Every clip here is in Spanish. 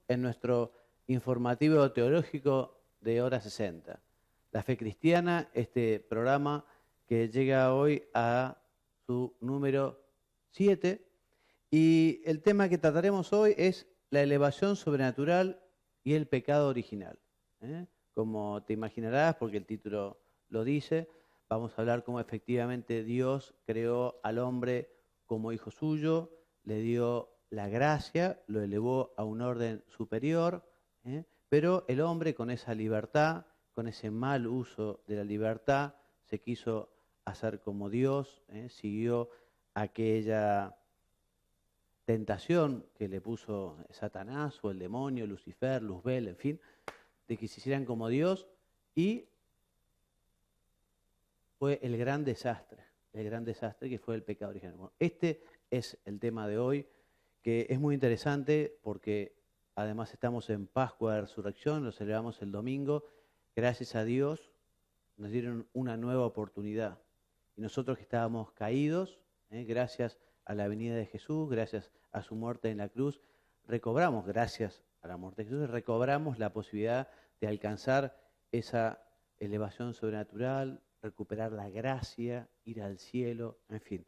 en nuestro informativo teológico de Hora 60. La Fe Cristiana, este programa que llega hoy a su número 7. Y el tema que trataremos hoy es la elevación sobrenatural y el pecado original. Como te imaginarás, porque el título lo dice, vamos a hablar cómo efectivamente Dios creó al hombre como hijo suyo, le dio la gracia, lo elevó a un orden superior, pero el hombre con esa libertad, con ese mal uso de la libertad, se quiso hacer como Dios, siguió aquella tentación que le puso Satanás o el demonio, Lucifer, Luzbel, en fin, de que se hicieran como Dios, y fue el gran desastre que fue el pecado original. Bueno, este es el tema de hoy, que es muy interesante porque además estamos en Pascua de Resurrección, lo celebramos el domingo. Gracias a Dios nos dieron una nueva oportunidad. Y nosotros que estábamos caídos, gracias a la venida de Jesús, gracias a su muerte en la cruz, recobramos, gracias a la muerte de Jesús, recobramos la posibilidad de alcanzar esa elevación sobrenatural, recuperar la gracia, ir al cielo, en fin.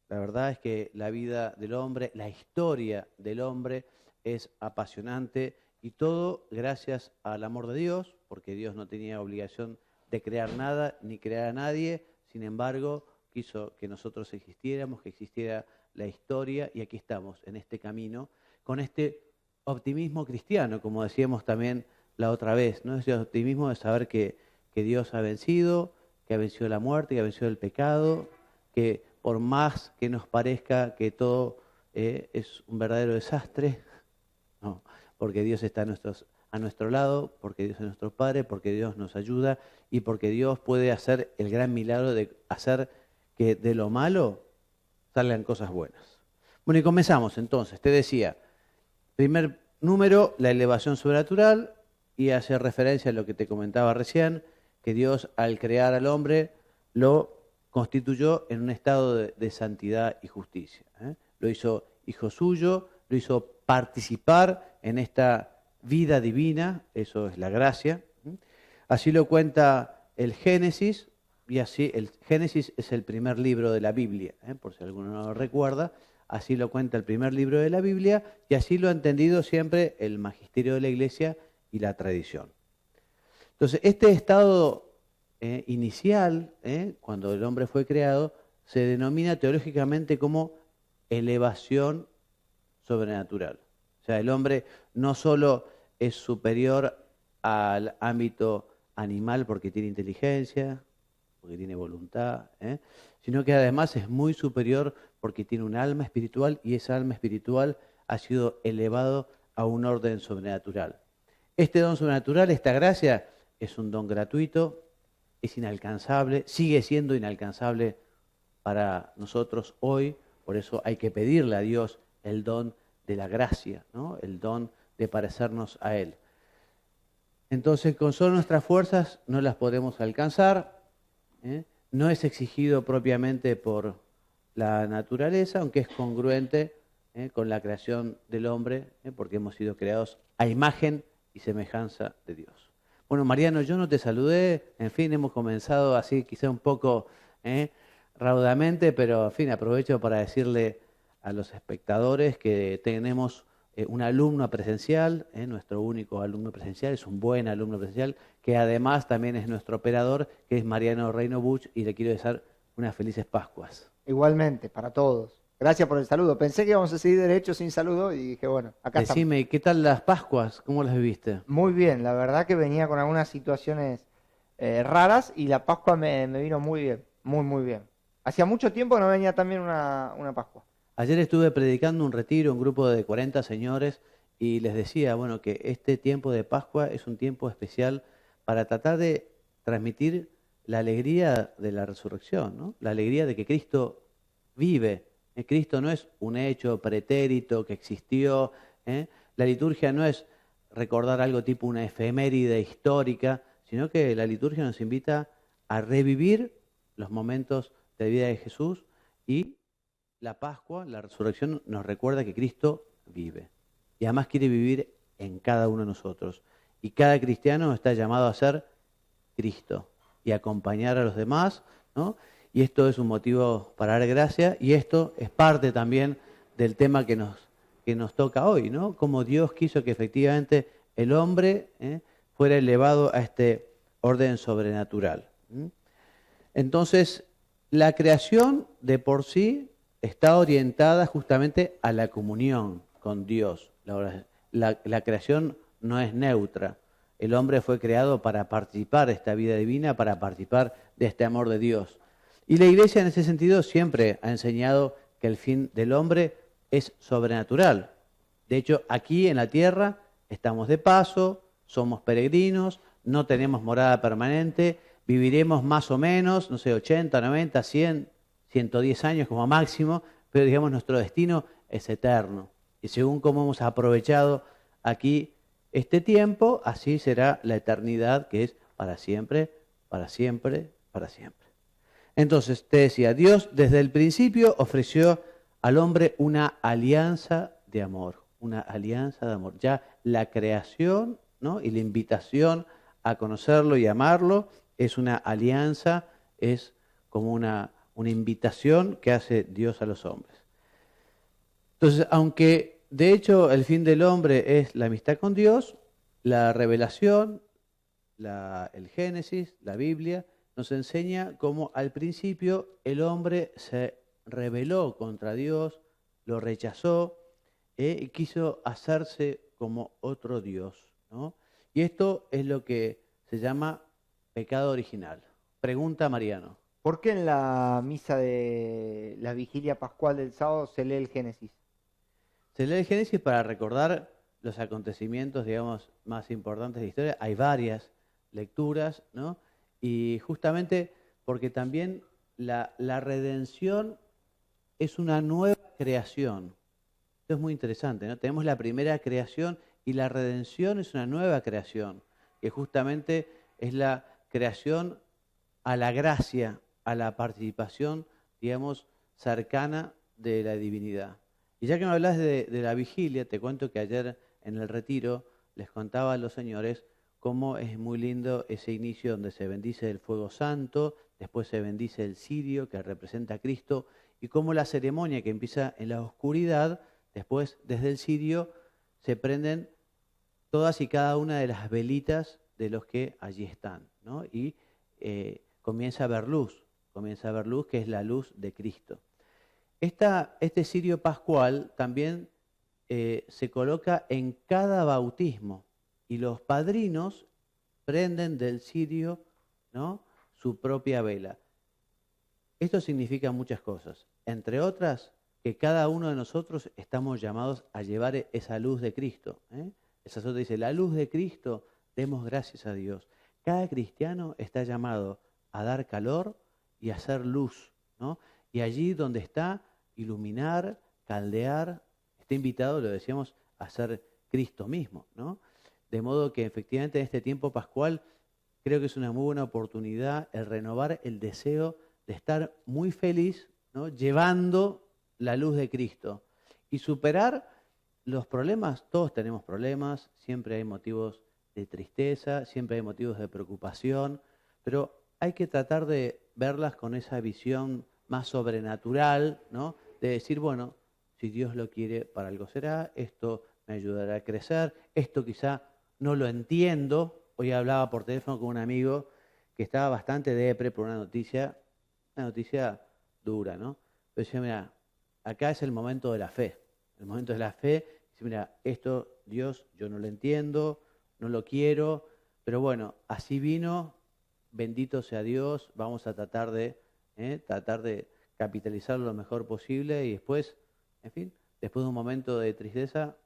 La verdad es que la vida del hombre, la historia del hombre es apasionante y todo gracias al amor de Dios, porque Dios no tenía obligación de crear nada ni crear a nadie, sin embargo quiso que nosotros existiéramos, que existiera la historia y aquí estamos en este camino, con este optimismo cristiano, como decíamos también la otra vez, ¿no? Ese optimismo de saber que Dios ha vencido, que ha vencido la muerte, que ha vencido el pecado, que por más que nos parezca que todo es un verdadero desastre, no, porque Dios está a nuestro lado, porque Dios es nuestro Padre, porque Dios nos ayuda y porque Dios puede hacer el gran milagro de hacer que de lo malo salgan cosas buenas. Bueno, y comenzamos entonces. Te decía, primer número, la elevación sobrenatural, y hace referencia a lo que te comentaba recién, que Dios al crear al hombre lo constituyó en un estado de santidad y justicia. Lo hizo hijo suyo, lo hizo participar en esta vida divina, eso es la gracia. Así lo cuenta el Génesis, y así el Génesis es el primer libro de la Biblia, por si alguno no lo recuerda, así lo cuenta el primer libro de la Biblia, y así lo ha entendido siempre el magisterio de la Iglesia y la tradición. Entonces, este estado inicial, cuando el hombre fue creado, se denomina teológicamente como elevación sobrenatural. O sea, el hombre no solo es superior al ámbito animal porque tiene inteligencia, porque tiene voluntad, sino que además es muy superior porque tiene un alma espiritual y esa alma espiritual ha sido elevado a un orden sobrenatural. Este don sobrenatural, esta gracia, es un don gratuito, es inalcanzable, sigue siendo inalcanzable para nosotros hoy, por eso hay que pedirle a Dios el don de la gracia, ¿no? El don de parecernos a Él. Entonces, con solo nuestras fuerzas no las podemos alcanzar, no es exigido propiamente por la naturaleza, aunque es congruente con la creación del hombre, porque hemos sido creados a imagen y semejanza de Dios. Bueno, Mariano, yo no te saludé, en fin, hemos comenzado así quizá un poco raudamente, pero en fin, aprovecho para decirle a los espectadores que tenemos un alumno presencial, nuestro único alumno presencial, es un buen alumno presencial, que además también es nuestro operador, que es Mariano Reino Buch, y le quiero desear unas felices Pascuas. Igualmente, para todos. Gracias por el saludo. Pensé que íbamos a seguir derecho sin saludo y dije, bueno, acá estamos. Decime, ¿qué tal las Pascuas? ¿Cómo las viviste? Muy bien, la verdad que venía con algunas situaciones raras y la Pascua me vino muy bien, muy bien. Hacía mucho tiempo que no venía también una Pascua. Ayer estuve predicando un retiro, un grupo de 40 señores, y les decía, bueno, que este tiempo de Pascua es un tiempo especial para tratar de transmitir la alegría de la resurrección, ¿no? La alegría de que Cristo vive. Cristo no es un hecho pretérito que existió. La liturgia no es recordar algo tipo una efeméride histórica, sino que la liturgia nos invita a revivir los momentos de vida de Jesús, y la Pascua, la resurrección, nos recuerda que Cristo vive. Y además quiere vivir en cada uno de nosotros. Y cada cristiano está llamado a ser Cristo y acompañar a los demás, ¿no? Y esto es un motivo para dar gracia, y esto es parte también del tema que nos toca hoy, ¿no? Cómo Dios quiso que efectivamente el hombre fuera elevado a este orden sobrenatural. Entonces, la creación de por sí está orientada justamente a la comunión con Dios. La creación no es neutra. El hombre fue creado para participar de esta vida divina, para participar de este amor de Dios. Y la Iglesia en ese sentido siempre ha enseñado que el fin del hombre es sobrenatural. De hecho, aquí en la tierra estamos de paso, somos peregrinos, no tenemos morada permanente, viviremos más o menos, no sé, 80, 90, 100, 110 años como máximo, pero digamos nuestro destino es eterno. Y según cómo hemos aprovechado aquí este tiempo, así será la eternidad, que es para siempre, para siempre, para siempre. Entonces, te decía, Dios desde el principio ofreció al hombre una alianza de amor, una alianza de amor. Ya la creación, ¿no? Y la invitación a conocerlo y amarlo es una alianza, es como una invitación que hace Dios a los hombres. Entonces, aunque de hecho el fin del hombre es la amistad con Dios, la revelación, el Génesis, la Biblia, nos enseña cómo al principio el hombre se rebeló contra Dios, lo rechazó y quiso hacerse como otro Dios, ¿no? Y esto es lo que se llama pecado original. Pregunta Mariano. ¿Por qué en la misa de la vigilia pascual del sábado se lee el Génesis? Se lee el Génesis para recordar los acontecimientos, digamos, más importantes de la historia. Hay varias lecturas, ¿no? Y justamente porque también la redención es una nueva creación. Esto es muy interesante, ¿no? Tenemos la primera creación y la redención es una nueva creación, que justamente es la creación a la gracia, a la participación, digamos, cercana de la divinidad. Y ya que me hablas de la vigilia, te cuento que ayer en el retiro les contaba a los señores cómo es muy lindo ese inicio donde se bendice el fuego santo, después se bendice el cirio que representa a Cristo, y cómo la ceremonia que empieza en la oscuridad, después desde el cirio se prenden todas y cada una de las velitas de los que allí están, ¿no? Y comienza a haber luz que es la luz de Cristo. Este cirio pascual también se coloca en cada bautismo y los padrinos prenden del cirio, ¿no?, su propia vela. Esto significa muchas cosas, entre otras que cada uno de nosotros estamos llamados a llevar esa luz de Cristo. El sacerdote dice, la luz de Cristo, demos gracias a Dios. Cada cristiano está llamado a dar calor y a hacer luz, ¿no? Y allí donde está, iluminar, caldear, está invitado, lo decíamos, a ser Cristo mismo, ¿no? De modo que efectivamente en este tiempo pascual creo que es una muy buena oportunidad el renovar el deseo de estar muy feliz, ¿no?, llevando la luz de Cristo y superar los problemas. Todos tenemos problemas, siempre hay motivos de tristeza, siempre hay motivos de preocupación, pero hay que tratar de verlas con esa visión más sobrenatural, ¿no?, de decir, bueno, si Dios lo quiere, para algo será, esto me ayudará a crecer, esto quizá no lo entiendo. Hoy hablaba por teléfono con un amigo que estaba bastante depre por una noticia dura, ¿no? Pero decía, mira, acá es el momento de la fe. El momento de la fe, dice, mira, esto, Dios, yo no lo entiendo, no lo quiero, pero bueno, así vino, bendito sea Dios, vamos a tratar de capitalizarlo lo mejor posible y después, en fin, después de un momento de tristeza,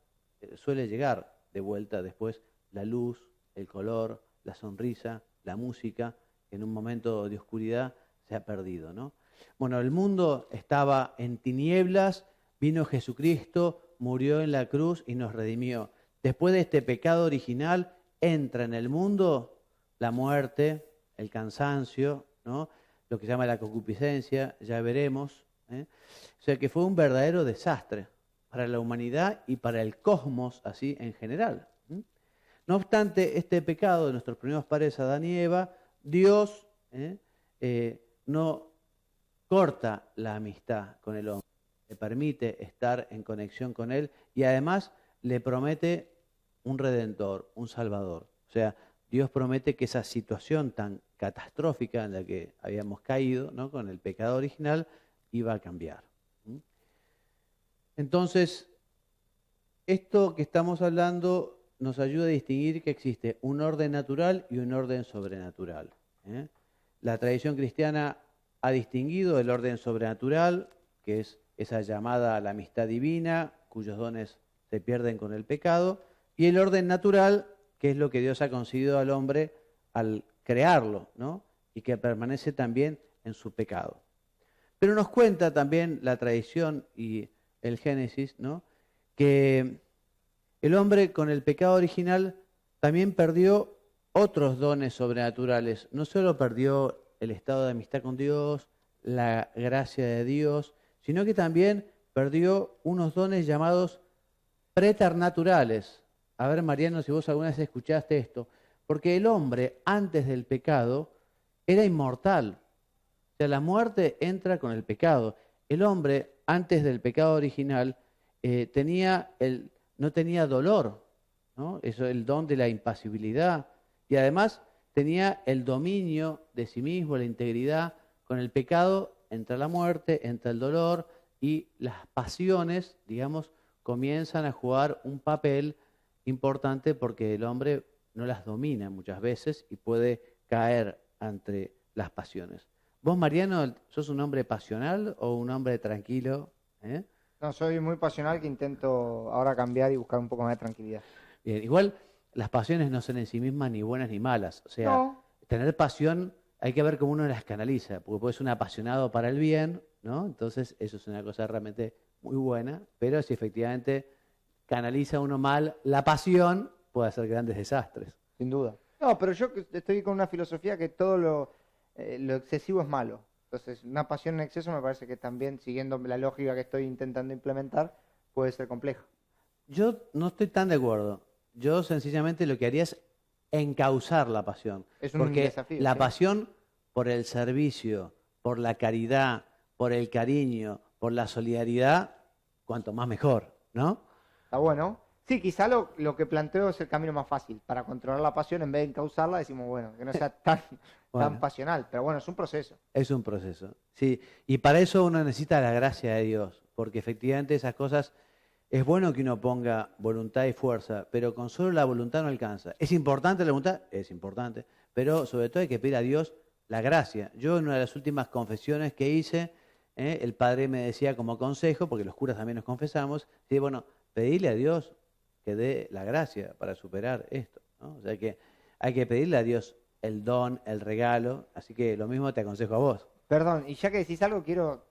suele llegar de vuelta después la luz, el color, la sonrisa, la música, que en un momento de oscuridad se ha perdido, ¿no? Bueno, el mundo estaba en tinieblas, vino Jesucristo, murió en la cruz y nos redimió. Después de este pecado original, entra en el mundo la muerte, el cansancio, ¿no?, lo que se llama la concupiscencia, ya veremos, ¿eh? O sea que fue un verdadero desastre para la humanidad y para el cosmos así en general. No obstante, este pecado de nuestros primeros padres, Adán y Eva, Dios no corta la amistad con el hombre, le permite estar en conexión con él y además le promete un redentor, un salvador. O sea, Dios promete que esa situación tan catastrófica en la que habíamos caído, ¿no?, con el pecado original, iba a cambiar. Entonces, esto que estamos hablando nos ayuda a distinguir que existe un orden natural y un orden sobrenatural. La tradición cristiana ha distinguido el orden sobrenatural, que es esa llamada a la amistad divina, cuyos dones se pierden con el pecado, y el orden natural, que es lo que Dios ha concedido al hombre al crearlo, ¿no?, y que permanece también en su pecado. Pero nos cuenta también la tradición y el Génesis, ¿no?, que el hombre con el pecado original también perdió otros dones sobrenaturales. No solo perdió el estado de amistad con Dios, la gracia de Dios, sino que también perdió unos dones llamados preternaturales. A ver, Mariano, si vos alguna vez escuchaste esto. Porque el hombre, antes del pecado, era inmortal. O sea, la muerte entra con el pecado. El hombre, antes del pecado original, no tenía dolor, ¿no? Eso, el don de la impasibilidad. Y además tenía el dominio de sí mismo, la integridad. Con el pecado entra la muerte, entra el dolor y las pasiones, digamos, comienzan a jugar un papel importante porque el hombre no las domina muchas veces y puede caer ante las pasiones. ¿Vos, Mariano, sos un hombre pasional o un hombre tranquilo? No, soy muy pasional que intento ahora cambiar y buscar un poco más de tranquilidad. Bien, igual las pasiones no son en sí mismas ni buenas ni malas. O sea, No. tener pasión hay que ver cómo uno las canaliza, porque puede ser un apasionado para el bien, ¿no? Entonces eso es una cosa realmente muy buena, pero si efectivamente canaliza uno mal la pasión, puede hacer grandes desastres. Sin duda. No, pero yo estoy con una filosofía que todo lo excesivo es malo. Entonces, una pasión en exceso me parece que también, siguiendo la lógica que estoy intentando implementar, puede ser complejo. Yo no estoy tan de acuerdo. Yo sencillamente lo que haría es encauzar la pasión. Es un Porque desafío, la sí. pasión por el servicio, por la caridad, por el cariño, por la solidaridad, cuanto más mejor, ¿no? Está bueno. Sí, quizá lo que planteo es el camino más fácil. Para controlar la pasión, en vez de encauzarla, decimos, bueno, que no sea tan Bueno. pasional. Pero bueno, es un proceso. Es un proceso, sí. Y para eso uno necesita la gracia de Dios, porque efectivamente esas cosas, es bueno que uno ponga voluntad y fuerza, pero con solo la voluntad no alcanza. ¿Es importante la voluntad? Es importante, pero sobre todo hay que pedir a Dios la gracia. Yo en una de las últimas confesiones que hice, el padre me decía como consejo, porque los curas también nos confesamos, sí, bueno, pedirle a Dios que dé la gracia para superar esto, ¿no? O sea que hay que pedirle a Dios el don, el regalo, así que lo mismo te aconsejo a vos. Perdón, y ya que decís algo, quiero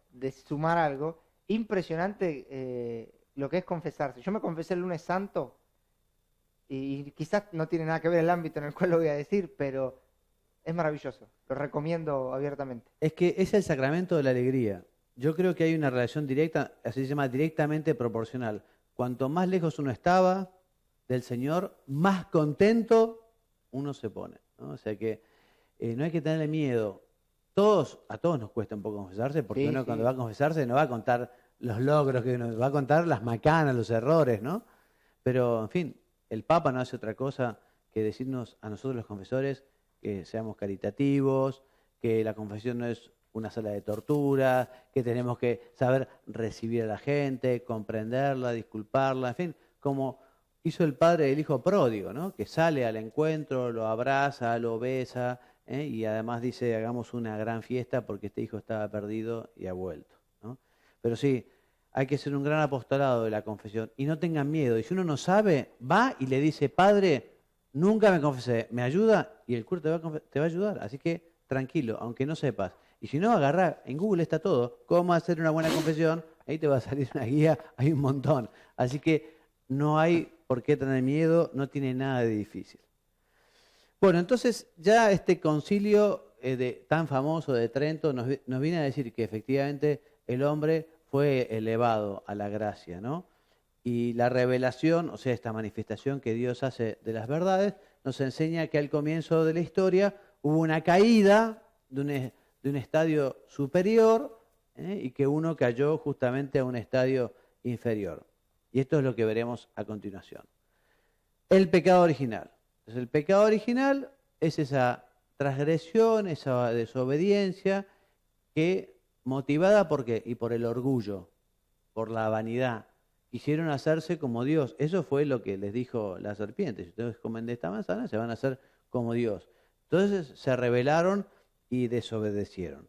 sumar algo. Impresionante lo que es confesarse. Yo me confesé el lunes santo y quizás no tiene nada que ver el ámbito en el cual lo voy a decir, pero es maravilloso. Lo recomiendo abiertamente. Es que es el sacramento de la alegría. Yo creo que hay una relación directa, así se llama, directamente proporcional. Cuanto más lejos uno estaba del Señor, más contento uno se pone, ¿no? O sea que no hay que tenerle miedo. A todos nos cuesta un poco confesarse, porque Sí, uno sí. cuando va a confesarse no va a contar los logros que uno va a contar, las macanas, los errores, ¿no? Pero, en fin, el Papa no hace otra cosa que decirnos a nosotros los confesores que seamos caritativos, que la confesión no es una sala de tortura, que tenemos que saber recibir a la gente, comprenderla, disculparla, en fin, como hizo el padre del hijo pródigo, ¿no? Que sale al encuentro, lo abraza, lo besa, y además dice, hagamos una gran fiesta porque este hijo estaba perdido y ha vuelto, ¿no? Pero sí, hay que ser un gran apostolado de la confesión y no tengan miedo. Y si uno no sabe, va y le dice, padre, nunca me confesé, ¿me ayuda? Y el cura te va a ayudar, así que tranquilo, aunque no sepas. Y si no, agarrá, en Google está todo, cómo hacer una buena confesión, ahí te va a salir una guía, hay un montón. Así que no hay por qué tener miedo, no tiene nada de difícil. Bueno, entonces ya este concilio tan famoso de Trento nos viene a decir que efectivamente el hombre fue elevado a la gracia, ¿no? Y la revelación, o sea, esta manifestación que Dios hace de las verdades, nos enseña que al comienzo de la historia hubo una caída de un estadio superior, y que uno cayó justamente a un estadio inferior. Y esto es lo que veremos a continuación. El pecado original. Entonces, el pecado original es esa transgresión, esa desobediencia que, motivada ¿por qué? Y por el orgullo, por la vanidad, quisieron hacerse como Dios. Eso fue lo que les dijo la serpiente. Si ustedes comen de esta manzana, se van a hacer como Dios. Entonces se rebelaron y desobedecieron.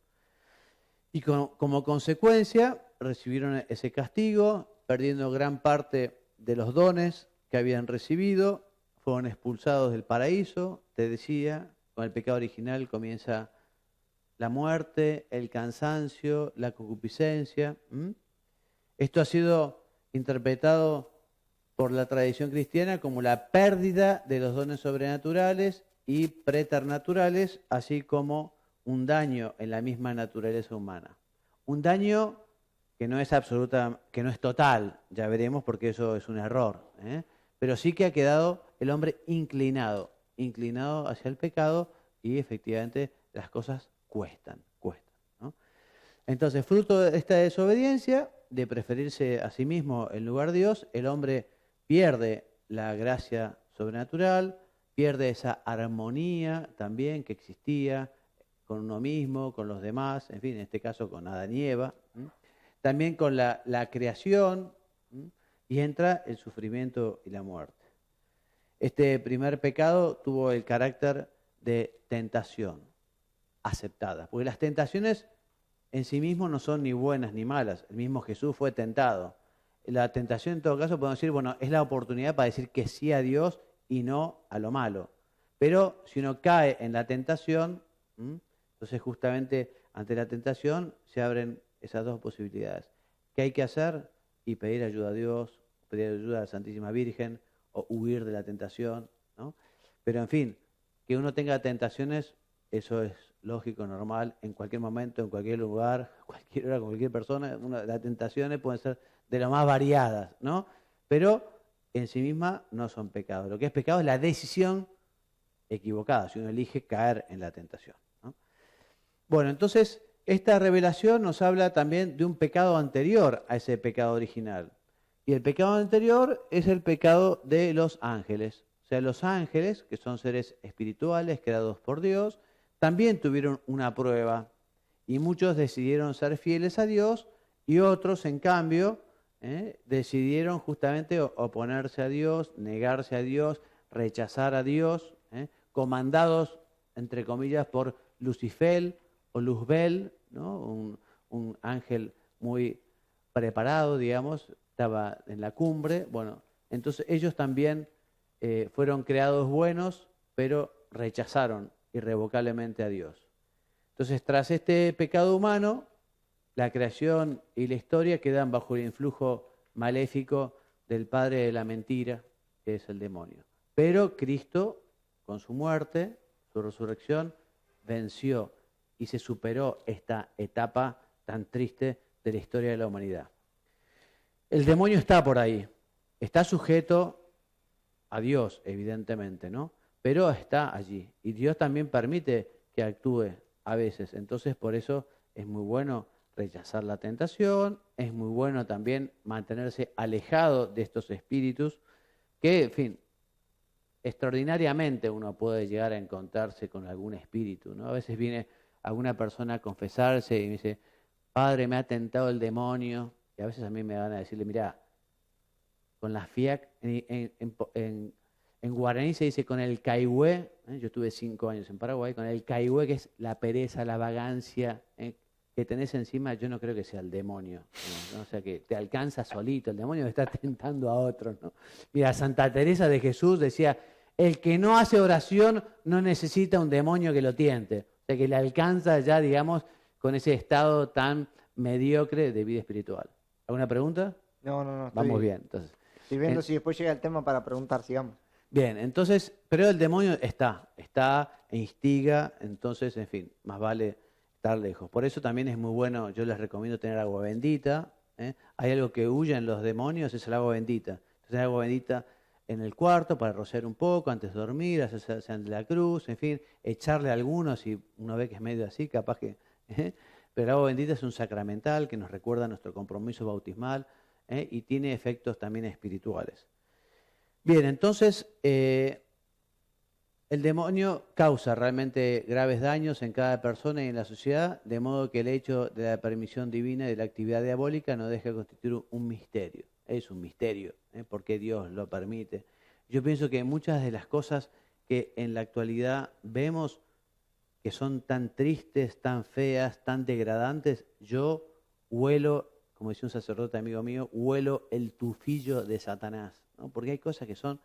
Y como consecuencia recibieron ese castigo, perdiendo gran parte de los dones que habían recibido, fueron expulsados del paraíso. Te decía, con el pecado original comienza la muerte, el cansancio, la concupiscencia. Esto ha sido interpretado por la tradición cristiana como la pérdida de los dones sobrenaturales y preternaturales, así como un daño en la misma naturaleza humana. Un daño que no es que no es total, ya veremos porque eso es un error, pero sí que ha quedado el hombre inclinado hacia el pecado, y efectivamente las cosas cuestan, ¿no? Entonces, fruto de esta desobediencia, de preferirse a sí mismo en lugar de Dios, el hombre pierde la gracia sobrenatural, pierde esa armonía también que existía con uno mismo, con los demás, en fin, en este caso con Adán y Eva, también con la creación, y entra el sufrimiento y la muerte. Este primer pecado tuvo el carácter de tentación aceptada, porque las tentaciones en sí mismos no son ni buenas ni malas. El mismo Jesús fue tentado. La tentación, en todo caso, podemos decir, bueno, es la oportunidad para decir que sí a Dios y no a lo malo. Pero si uno cae en la tentación, entonces justamente ante la tentación se abren esas dos posibilidades. ¿Qué hay que hacer? Y pedir ayuda a Dios, pedir ayuda a la Santísima Virgen, o huir de la tentación, ¿no? Pero en fin, que uno tenga tentaciones, eso es lógico, normal, en cualquier momento, en cualquier lugar, cualquier hora, con cualquier persona. Las tentaciones pueden ser de lo más variadas, ¿no? Pero en sí misma no son pecados. Lo que es pecado es la decisión equivocada, si uno elige caer en la tentación, ¿no? Bueno, entonces esta revelación nos habla también de un pecado anterior a ese pecado original. Y el pecado anterior es el pecado de los ángeles. O sea, los ángeles, que son seres espirituales creados por Dios, también tuvieron una prueba, y muchos decidieron ser fieles a Dios, y otros, en cambio, decidieron justamente oponerse a Dios, negarse a Dios, rechazar a Dios, comandados, entre comillas, por Lucifer o Luzbel, ¿no? Un ángel muy preparado, digamos, estaba en la cumbre. Bueno, entonces ellos también fueron creados buenos, pero rechazaron irrevocablemente a Dios. Entonces, tras este pecado humano, la creación y la historia quedan bajo el influjo maléfico del padre de la mentira, que es el demonio. Pero Cristo, con su muerte, su resurrección, venció y se superó esta etapa tan triste de la historia de la humanidad. El demonio está por ahí, está sujeto a Dios, evidentemente, ¿no? Pero está allí, y Dios también permite que actúe a veces. Entonces, por eso es muy bueno rechazar la tentación, es muy bueno también mantenerse alejado de estos espíritus que, en fin, extraordinariamente uno puede llegar a encontrarse con algún espíritu, ¿no? A veces viene alguna persona a confesarse y me dice, Padre, me ha tentado el demonio, y a veces a mí me van a decirle, mira, con la FIAC, en guaraní se dice con el caigüe, yo estuve 5 años en Paraguay, con el caigüe, que es la pereza, la vagancia que tenés encima, yo no creo que sea el demonio, ¿no? O sea, que te alcanza solito, el demonio está tentando a otros, ¿no? Mira, Santa Teresa de Jesús decía, el que no hace oración no necesita un demonio que lo tiente, o sea, que le alcanza ya, digamos, con ese estado tan mediocre de vida espiritual. ¿Alguna pregunta? No. Vamos bien, entonces. Estoy viendo si después llega el tema para preguntar, sigamos. Bien, entonces, pero el demonio está e instiga, entonces, en fin, más vale estar lejos. Por eso también es muy bueno, yo les recomiendo tener agua bendita, Hay algo que huye en los demonios, es el agua bendita. Entonces el agua bendita en el cuarto para rociar un poco antes de dormir, hacerse ante la cruz, en fin, echarle a algunos y uno ve que es medio así, capaz que... Pero el agua bendita es un sacramental que nos recuerda nuestro compromiso bautismal y tiene efectos también espirituales. Bien, entonces el demonio causa realmente graves daños en cada persona y en la sociedad, de modo que el hecho de la permisión divina y de la actividad diabólica no deja de constituir un misterio. Es un misterio, porque Dios lo permite. Yo pienso que muchas de las cosas que en la actualidad vemos que son tan tristes, tan feas, tan degradantes, yo huelo, como decía un sacerdote amigo mío, huelo el tufillo de Satanás, ¿no? Porque hay cosas que son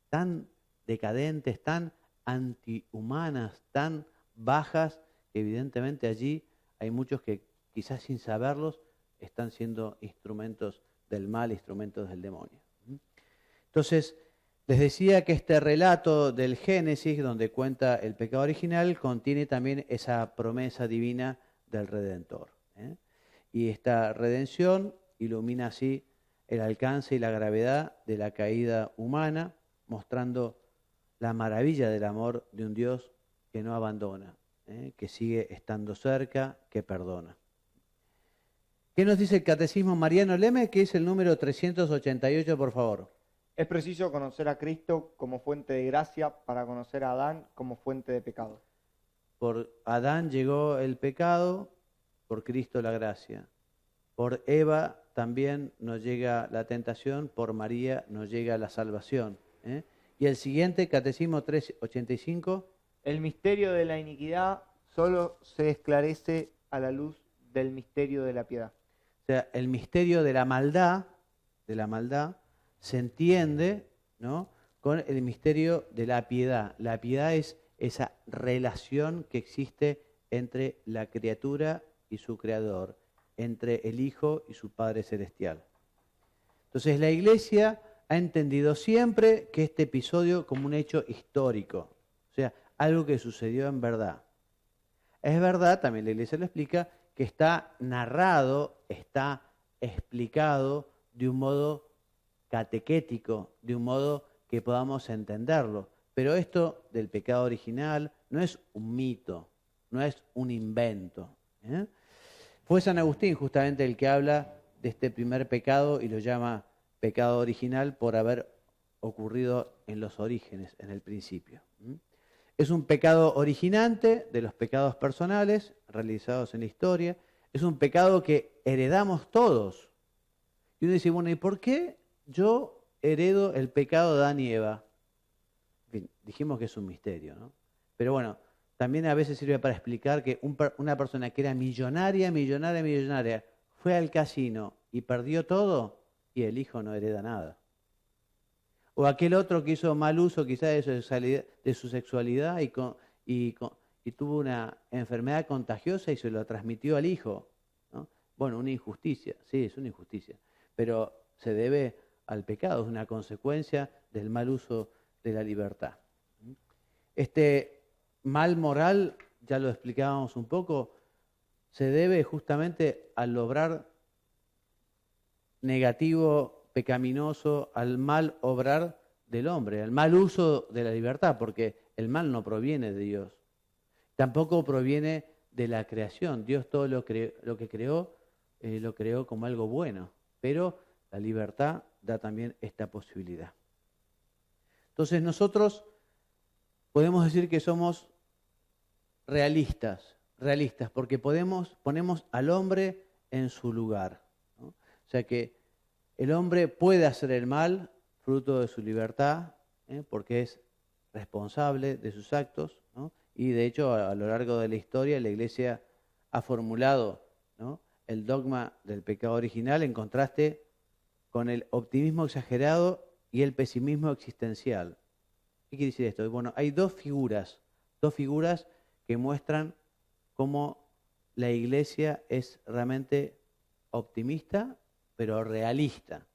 tan decadentes, tan antihumanas, tan bajas, que evidentemente allí hay muchos que quizás sin saberlos están siendo instrumentos del mal, instrumentos del demonio. Entonces, les decía que este relato del Génesis, donde cuenta el pecado original, contiene también esa promesa divina del Redentor. Y esta redención ilumina así el alcance y la gravedad de la caída humana, mostrando la maravilla del amor de un Dios que no abandona, que sigue estando cerca, que perdona. ¿Qué nos dice el Catecismo Mariano Leme? ¿Qué es el número 388, por favor? Es preciso conocer a Cristo como fuente de gracia para conocer a Adán como fuente de pecado. Por Adán llegó el pecado, por Cristo la gracia. Por Eva también nos llega la tentación, por María nos llega la salvación. Y el siguiente, Catecismo 385. El misterio de la iniquidad solo se esclarece a la luz del misterio de la piedad. O sea, el misterio de la maldad se entiende, ¿no?, con el misterio de la piedad. La piedad es esa relación que existe entre la criatura y su creador, entre el Hijo y su Padre Celestial. Entonces la Iglesia ha entendido siempre que este episodio como un hecho histórico, o sea, algo que sucedió en verdad. Es verdad, también la Iglesia lo explica, que está narrado, está explicado de un modo catequético, de un modo que podamos entenderlo. Pero esto del pecado original no es un mito, no es un invento. Fue San Agustín justamente el que habla de este primer pecado y lo llama pecado original por haber ocurrido en los orígenes, en el principio. Es un pecado originante de los pecados personales realizados en la historia. Es un pecado que heredamos todos. Y uno dice, bueno, ¿y por qué yo heredo el pecado de Adán y Eva? En fin, dijimos que es un misterio, ¿no? Pero bueno, también a veces sirve para explicar que una persona que era millonaria, fue al casino y perdió todo y el hijo no hereda nada. O aquel otro que hizo mal uso quizás de su sexualidad y tuvo una enfermedad contagiosa y se lo transmitió al hijo, ¿no? Bueno, una injusticia, sí, es una injusticia, pero se debe al pecado, es una consecuencia del mal uso de la libertad. Este mal moral, ya lo explicábamos un poco, se debe justamente al obrar negativo, pecaminoso, al mal obrar del hombre, al mal uso de la libertad, porque el mal no proviene de Dios, tampoco proviene de la creación. Dios todo lo que creó, lo creó como algo bueno, pero la libertad da también esta posibilidad. Entonces nosotros podemos decir que somos realistas, porque ponemos al hombre en su lugar, ¿no? O sea que el hombre puede hacer el mal, fruto de su libertad, porque es responsable de sus actos, ¿no? Y de hecho a lo largo de la historia la Iglesia ha formulado, ¿no?, el dogma del pecado original en contraste con el optimismo exagerado y el pesimismo existencial. ¿Qué quiere decir esto? Bueno, hay dos figuras que muestran cómo la Iglesia es realmente optimista, pero realista.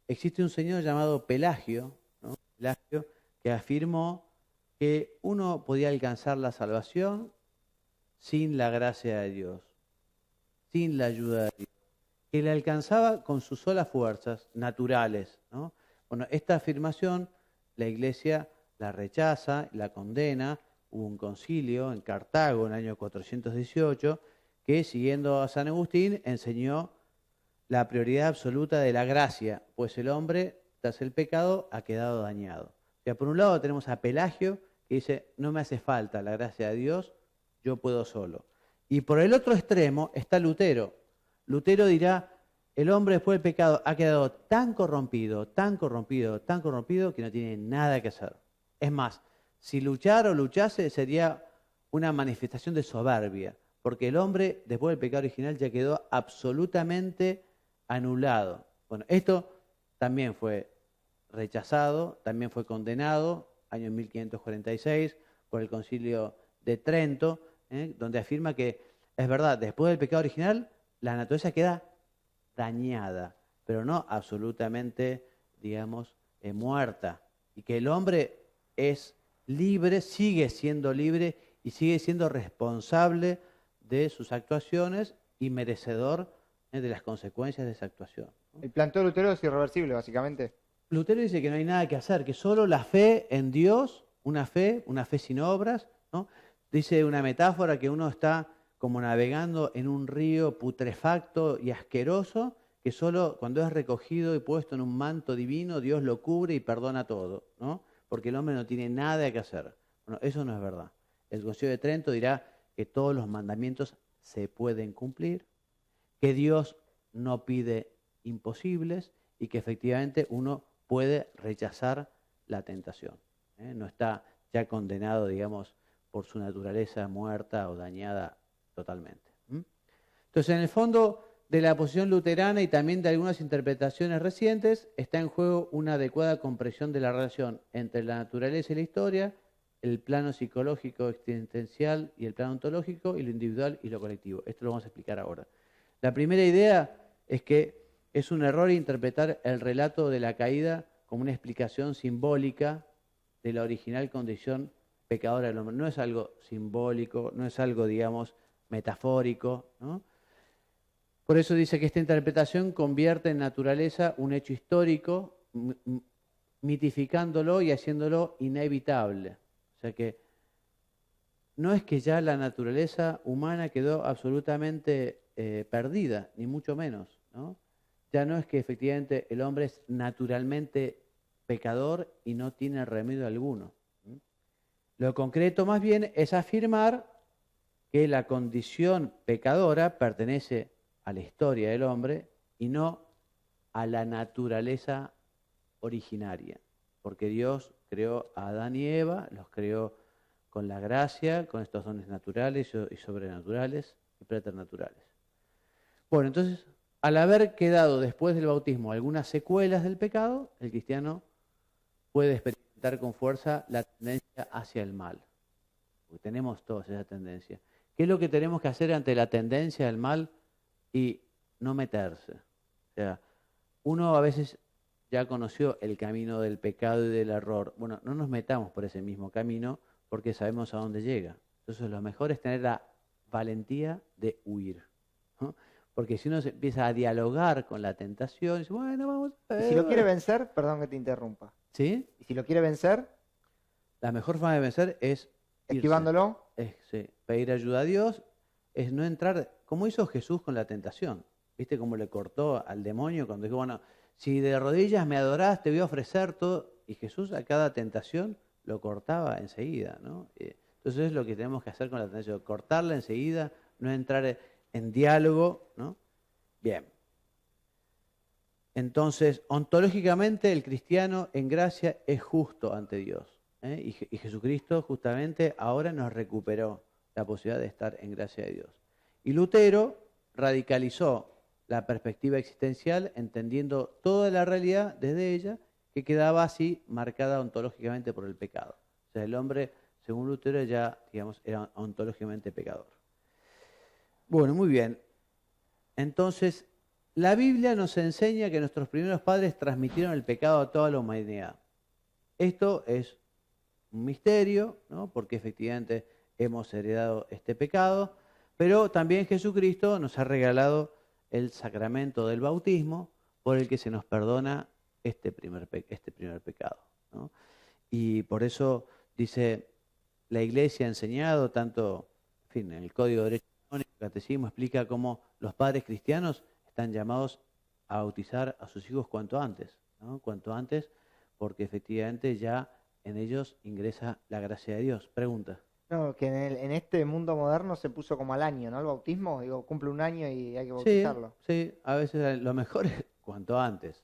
Existe un señor llamado Pelagio, ¿no?, Pelagio, que afirmó que uno podía alcanzar la salvación sin la gracia de Dios, sin la ayuda de Dios. que le alcanzaba con sus solas fuerzas naturales, ¿no? Bueno, esta afirmación la Iglesia la rechaza, la condena. Hubo un concilio en Cartago en el año 418 que, siguiendo a San Agustín, enseñó la prioridad absoluta de la gracia, pues el hombre, tras el pecado, ha quedado dañado. O sea, por un lado tenemos a Pelagio, que dice, no me hace falta la gracia de Dios, yo puedo solo. Y por el otro extremo está Lutero. Lutero dirá, el hombre después del pecado ha quedado tan corrompido, tan corrompido, tan corrompido, que no tiene nada que hacer. Es más, si luchara o luchase sería una manifestación de soberbia, porque el hombre después del pecado original ya quedó absolutamente anulado. Bueno, esto también fue rechazado, también fue condenado, año 1546, por el Concilio de Trento, donde afirma que es verdad, después del pecado original, la naturaleza queda dañada, pero no absolutamente, digamos, muerta, y que el hombre es libre, sigue siendo libre y sigue siendo responsable de sus actuaciones y merecedor de las consecuencias de esa actuación, ¿no? El planteo de Lutero es irreversible, básicamente. Lutero dice que no hay nada que hacer, que solo la fe en Dios, una fe sin obras, ¿no? Dice una metáfora que uno está como navegando en un río putrefacto y asqueroso, que solo cuando es recogido y puesto en un manto divino, Dios lo cubre y perdona todo, ¿no? Porque el hombre no tiene nada que hacer. Bueno, eso no es verdad. El Concilio de Trento dirá que todos los mandamientos se pueden cumplir, que Dios no pide imposibles y que efectivamente uno puede rechazar la tentación, ¿eh? No está ya condenado, digamos, por su naturaleza muerta o dañada totalmente. Entonces, en el fondo de la posición luterana y también de algunas interpretaciones recientes, está en juego una adecuada comprensión de la relación entre la naturaleza y la historia, el plano psicológico existencial y el plano ontológico, y lo individual y lo colectivo. Esto lo vamos a explicar ahora. La primera idea es que es un error interpretar el relato de la caída como una explicación simbólica de la original condición pecadora del hombre. No es algo simbólico, no es algo, digamos, metafórico, ¿no? Por eso dice que esta interpretación convierte en naturaleza un hecho histórico, mitificándolo y haciéndolo inevitable. O sea que no es que ya la naturaleza humana quedó absolutamente perdida, ni mucho menos, ¿no? Ya no es que efectivamente el hombre es naturalmente pecador y no tiene remedio alguno. Lo concreto más bien es afirmar que la condición pecadora pertenece a la historia del hombre y no a la naturaleza originaria, porque Dios creó a Adán y Eva, los creó con la gracia, con estos dones naturales y sobrenaturales y preternaturales. Bueno, entonces, al haber quedado después del bautismo algunas secuelas del pecado, el cristiano puede experimentar con fuerza la tendencia hacia el mal, porque tenemos todos esa tendencia. ¿Qué es lo que tenemos que hacer ante la tendencia al mal? Y no meterse. O sea, uno a veces ya conoció el camino del pecado y del error. Bueno, no nos metamos por ese mismo camino porque sabemos a dónde llega. Entonces lo mejor es tener la valentía de huir, ¿no? Porque si uno se empieza a dialogar con la tentación, dice, bueno, vamos a ver. Y si lo quiere vencer, perdón que te interrumpa. ¿Sí? Y si lo quiere vencer, La mejor forma de vencer es irse. esquivándolo. Sí, pedir ayuda a Dios, es no entrar, como hizo Jesús con la tentación. ¿Viste cómo le cortó al demonio cuando dijo, bueno, si de rodillas me adorás, te voy a ofrecer todo? Y Jesús a cada tentación lo cortaba enseguida, ¿no? Entonces es lo que tenemos que hacer con la tentación, cortarla enseguida, no entrar en diálogo, ¿no? Bien. Entonces, ontológicamente el cristiano en gracia es justo ante Dios, ¿eh? Y Jesucristo justamente ahora nos recuperó la posibilidad de estar en gracia de Dios. Y Lutero radicalizó la perspectiva existencial, entendiendo toda la realidad desde ella, que quedaba así marcada ontológicamente por el pecado. O sea, el hombre, según Lutero, ya, digamos, era ontológicamente pecador. Bueno, muy bien. Entonces, la Biblia nos enseña que nuestros primeros padres transmitieron el pecado a toda la humanidad. Esto es un misterio, ¿no? Porque efectivamente hemos heredado este pecado, pero también Jesucristo nos ha regalado el sacramento del bautismo por el que se nos perdona este primer pecado, ¿no? Y por eso dice, la Iglesia ha enseñado tanto, en fin, en el Código de Derecho Canónico, el Catecismo explica cómo los padres cristianos están llamados a bautizar a sus hijos cuanto antes, ¿no? Cuanto antes, porque efectivamente ya en ellos ingresa la gracia de Dios. Pregunta. No, que en este mundo moderno se puso como al año, ¿no? El bautismo, digo, cumple un año y hay que Sí, bautizarlo. sí, a veces lo mejor es cuanto antes.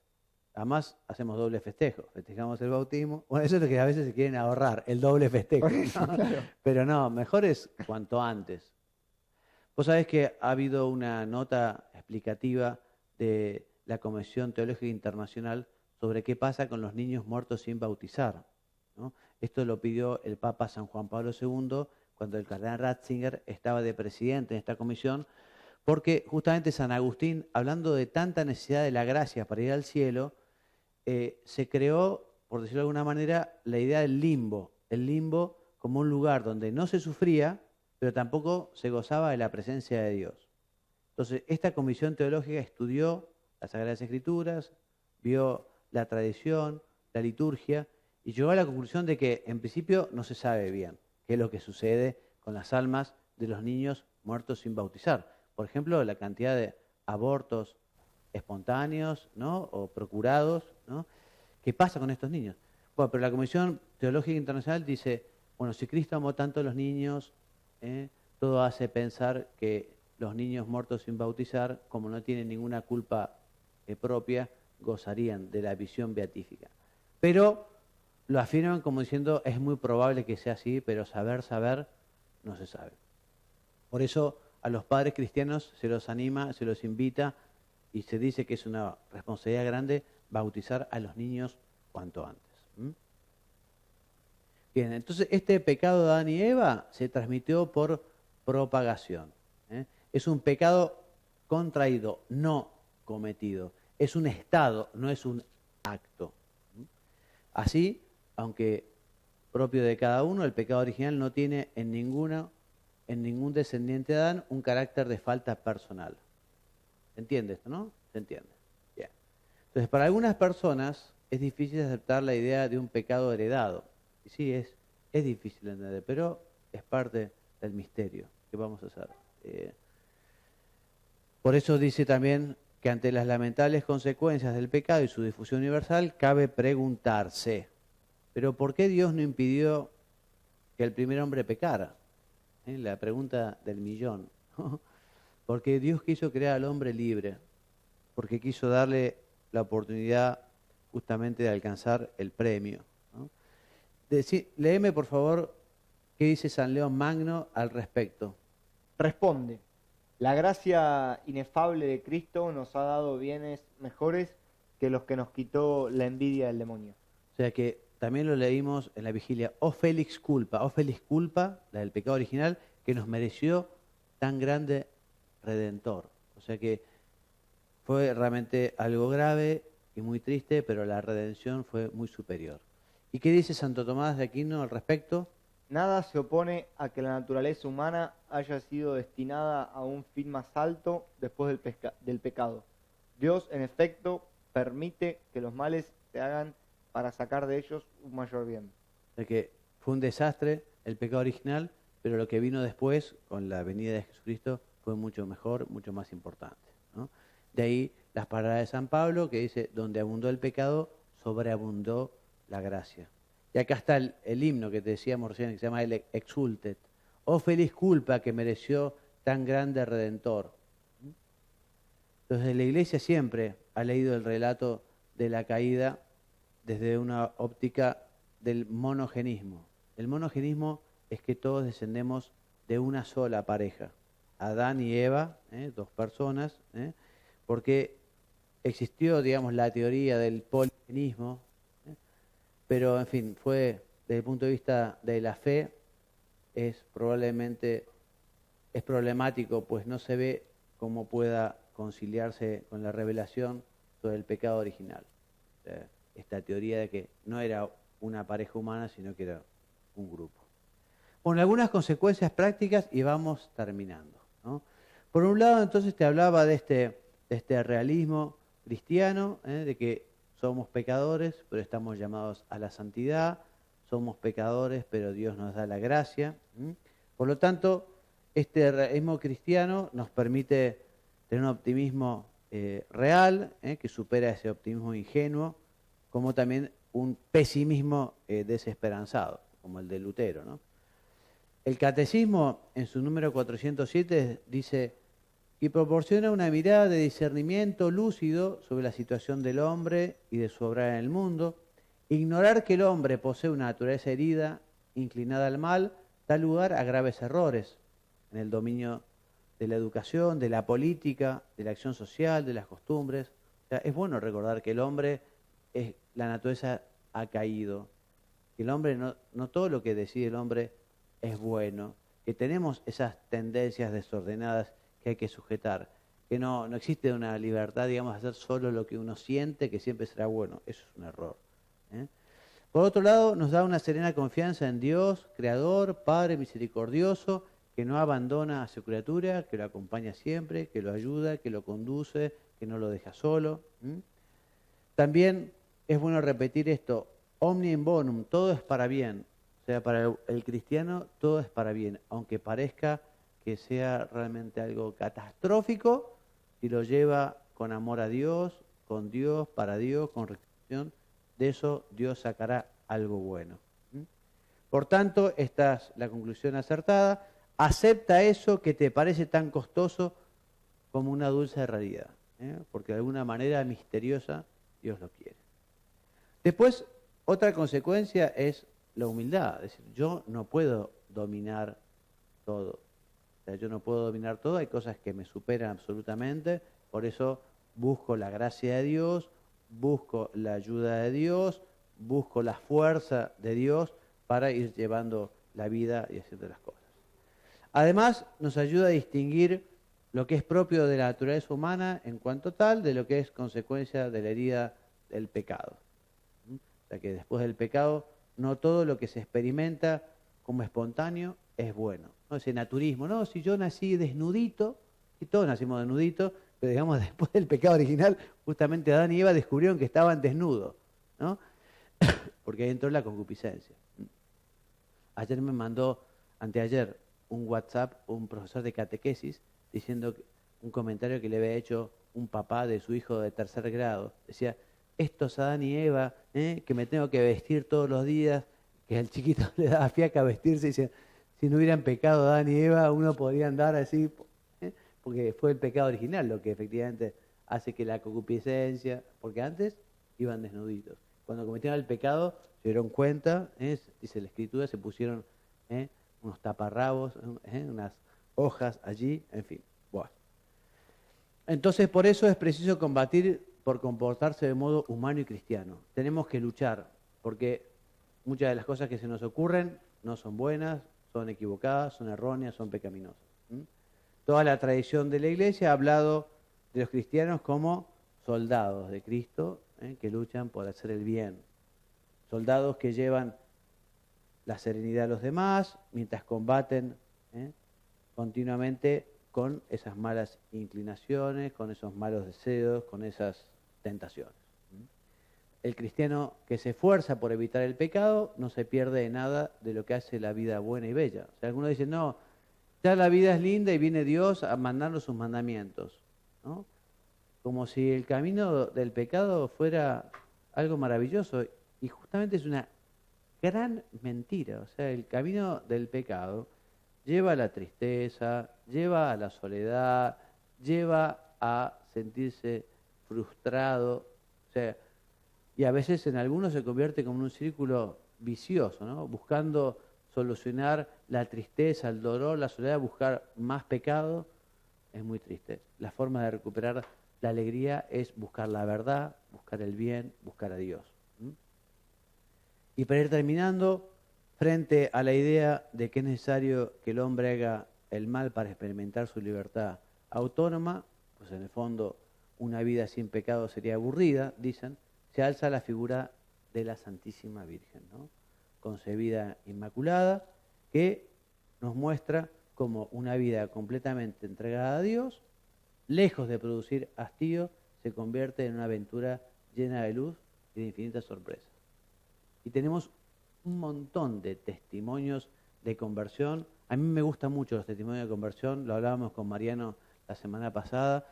Además, hacemos doble festejo. Festejamos el bautismo. Bueno, eso es lo que a veces se quieren ahorrar, el doble festejo, Por eso, ¿no? claro. Pero no, mejor es cuanto antes. Vos sabés que ha habido una nota explicativa de la Comisión Teológica Internacional sobre qué pasa con los niños muertos sin bautizar, ¿no? Esto lo pidió el Papa San Juan Pablo II cuando el cardenal Ratzinger estaba de presidente en esta comisión, porque justamente San Agustín, hablando de tanta necesidad de la gracia para ir al cielo, se creó, por decirlo de alguna manera, la idea del limbo. El limbo como un lugar donde no se sufría, pero tampoco se gozaba de la presencia de Dios. Entonces, esta comisión teológica estudió las Sagradas Escrituras, vio la tradición, la liturgia, y llegó a la conclusión de que, en principio, no se sabe bien qué es lo que sucede con las almas de los niños muertos sin bautizar. Por ejemplo, la cantidad de abortos espontáneos, ¿no? O procurados, ¿no? ¿Qué pasa con estos niños? Bueno, pero la Comisión Teológica Internacional dice, bueno, si Cristo amó tanto a los niños, todo hace pensar que los niños muertos sin bautizar, como no tienen ninguna culpa propia, gozarían de la visión beatífica. Pero lo afirman como diciendo, es muy probable que sea así, pero saber, no se sabe. Por eso a los padres cristianos se los anima, se los invita y se dice que es una responsabilidad grande bautizar a los niños cuanto antes. Bien, entonces este pecado de Adán y Eva se transmitió por propagación. Es un pecado contraído, no cometido. Es un estado, no es un acto. Así, aunque propio de cada uno, el pecado original no tiene en ningún descendiente de Adán un carácter de falta personal. ¿Se entiende esto, no? ¿Se entiende? Bien. Entonces, para algunas personas es difícil aceptar la idea de un pecado heredado. Y sí, es difícil de entender, pero es parte del misterio. ¿Qué vamos a hacer? Por eso dice también que ante las lamentables consecuencias del pecado y su difusión universal, cabe preguntarse, ¿pero por qué Dios no impidió que el primer hombre pecara? La pregunta del millón. Porque Dios quiso crear al hombre libre, porque quiso darle la oportunidad justamente de alcanzar el premio, ¿no? Léeme, por favor, qué dice San León Magno al respecto. Responde, la gracia inefable de Cristo nos ha dado bienes mejores que los que nos quitó la envidia del demonio. O sea que también lo leímos en la vigilia, o felix culpa, la del pecado original, que nos mereció tan grande Redentor. O sea que fue realmente algo grave y muy triste, pero la redención fue muy superior. ¿Y qué dice Santo Tomás de Aquino al respecto? Nada se opone a que la naturaleza humana haya sido destinada a un fin más alto después del pecado. Dios, en efecto, permite que los males se hagan para sacar de ellos un mayor bien. O sea que fue un desastre el pecado original, pero lo que vino después, con la venida de Jesucristo, fue mucho mejor, mucho más importante, ¿no? De ahí las palabras de San Pablo que dice, donde abundó el pecado, sobreabundó la gracia. Y acá está el himno que te decíamos recién, que se llama el Exultet. Oh feliz culpa que mereció tan grande Redentor. Entonces la Iglesia siempre ha leído el relato de la caída desde una óptica del monogenismo. El monogenismo es que todos descendemos de una sola pareja. Adán y Eva, dos personas, porque existió, digamos, la teoría del poligenismo, pero, en fin, fue, desde el punto de vista de la fe, es problemático, pues no se ve cómo pueda conciliarse con la revelación sobre el pecado original. Esta teoría de que no era una pareja humana, sino que era un grupo. Bueno, algunas consecuencias prácticas y vamos terminando, ¿no? Por un lado, entonces, te hablaba de este realismo cristiano, de que somos pecadores, pero estamos llamados a la santidad, somos pecadores, pero Dios nos da la gracia. Por lo tanto, este realismo cristiano nos permite tener un optimismo real, que supera ese optimismo ingenuo, como también un pesimismo desesperanzado, como el de Lutero, ¿no? El Catecismo, en su número 407, dice: y proporciona una mirada de discernimiento lúcido sobre la situación del hombre y de su obrar en el mundo. Ignorar que el hombre posee una naturaleza herida, inclinada al mal, da lugar a graves errores en el dominio de la educación, de la política, de la acción social, de las costumbres. O sea, es bueno recordar que el hombre, la naturaleza ha caído, que el hombre no todo lo que decide el hombre es bueno, que tenemos esas tendencias desordenadas que hay que sujetar, que no existe una libertad, digamos, de hacer solo lo que uno siente, que siempre será bueno. Eso es un error. Por otro lado, nos da una serena confianza en Dios, Creador, Padre misericordioso, que no abandona a su criatura, que lo acompaña siempre, que lo ayuda, que lo conduce, que no lo deja solo. También es bueno repetir esto: omnia in bonum, todo es para bien. O sea, para el cristiano todo es para bien, aunque parezca que sea realmente algo catastrófico, si lo lleva con amor a Dios, con Dios, para Dios, con reflexión, de eso Dios sacará algo bueno. Por tanto, esta es la conclusión acertada: acepta eso que te parece tan costoso como una dulce realidad, porque de alguna manera misteriosa Dios lo quiere. Después, otra consecuencia es la humildad. Es decir, yo no puedo dominar todo. O sea, yo no puedo dominar todo, hay cosas que me superan absolutamente, por eso busco la gracia de Dios, busco la ayuda de Dios, busco la fuerza de Dios para ir llevando la vida y haciendo las cosas. Además, nos ayuda a distinguir lo que es propio de la naturaleza humana en cuanto tal, de lo que es consecuencia de la herida del pecado. O sea que después del pecado, no todo lo que se experimenta como espontáneo es bueno. ¿No? Ese naturismo, no, si yo nací desnudito, y todos nacimos desnuditos, pero digamos después del pecado original, justamente Adán y Eva descubrieron que estaban desnudos, ¿no? Porque ahí entró la concupiscencia. Ayer me mandó, anteayer, un WhatsApp, un profesor de catequesis, diciendo un comentario que le había hecho un papá de su hijo de 3er grado. Decía: estos Adán y Eva, que me tengo que vestir todos los días, que al chiquito le daba fiaca vestirse, y dice: si no hubieran pecado Adán y Eva, uno podría andar así, porque fue el pecado original lo que efectivamente hace que la concupiscencia, porque antes iban desnuditos. Cuando cometieron el pecado, se dieron cuenta, dice la Escritura, se pusieron unos taparrabos, unas hojas allí, en fin. Bueno. Entonces, por eso es preciso combatir por comportarse de modo humano y cristiano. Tenemos que luchar, porque muchas de las cosas que se nos ocurren no son buenas, son equivocadas, son erróneas, son pecaminosas. Toda la tradición de la Iglesia ha hablado de los cristianos como soldados de Cristo, que luchan por hacer el bien. Soldados que llevan la serenidad a los demás, mientras combaten continuamente con esas malas inclinaciones, con esos malos deseos, con esas tentaciones. El cristiano que se esfuerza por evitar el pecado no se pierde de nada de lo que hace la vida buena y bella. O sea, algunos dicen: no, ya la vida es linda y viene Dios a mandarnos sus mandamientos, ¿no? Como si el camino del pecado fuera algo maravilloso. Y justamente es una gran mentira. O sea, el camino del pecado lleva a la tristeza, lleva a la soledad, lleva a sentirse frustrado. O sea, y a veces en algunos se convierte como en un círculo vicioso, ¿no? Buscando solucionar la tristeza, el dolor, la soledad, buscar más pecado, es muy triste. La forma de recuperar la alegría es buscar la verdad, buscar el bien, buscar a Dios. Y para ir terminando, frente a la idea de que es necesario que el hombre haga el mal para experimentar su libertad autónoma, pues en el fondo una vida sin pecado sería aburrida, dicen, se alza la figura de la Santísima Virgen, ¿no? Concebida inmaculada, que nos muestra como una vida completamente entregada a Dios, lejos de producir hastío, se convierte en una aventura llena de luz y de infinitas sorpresas. Y tenemos un montón de testimonios de conversión. A mí me gustan mucho los testimonios de conversión, lo hablábamos con Mariano la semana pasada.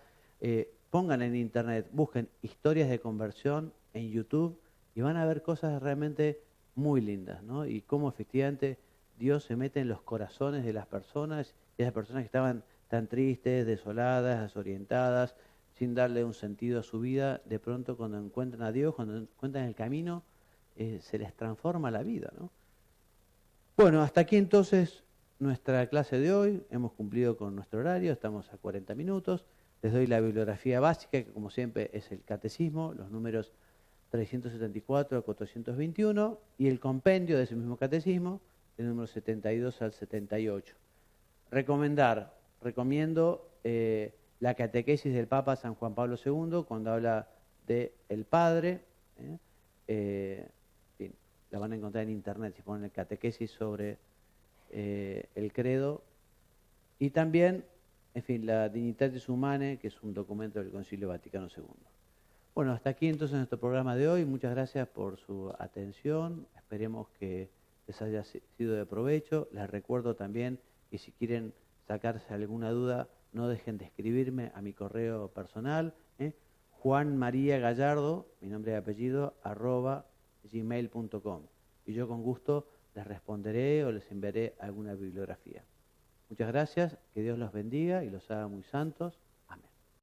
Pongan en internet, busquen historias de conversión en YouTube y van a ver cosas realmente muy lindas, ¿no? Y cómo efectivamente Dios se mete en los corazones de las personas, y esas personas que estaban tan tristes, desoladas, desorientadas, sin darle un sentido a su vida, de pronto cuando encuentran a Dios, cuando encuentran el camino, se les transforma la vida, ¿no? Bueno, hasta aquí entonces nuestra clase de hoy. Hemos cumplido con nuestro horario, estamos a 40 minutos. Les doy la bibliografía básica, que como siempre es el catecismo, los números 374 a 421, y el compendio de ese mismo catecismo, el número 72 al 78. Recomiendo la catequesis del Papa San Juan Pablo II, cuando habla de el Padre. La van a encontrar en internet si ponen catequesis sobre el credo. Y también, en fin, la Dignitatis Humanae, que es un documento del Concilio Vaticano II. Bueno, hasta aquí entonces nuestro programa de hoy. Muchas gracias por su atención. Esperemos que les haya sido de provecho. Les recuerdo también que si quieren sacarse alguna duda, no dejen de escribirme a mi correo personal, Juan María Gallardo, mi nombre y apellido, @gmail.com. Y yo con gusto les responderé o les enviaré alguna bibliografía. Muchas gracias, que Dios los bendiga y los haga muy santos.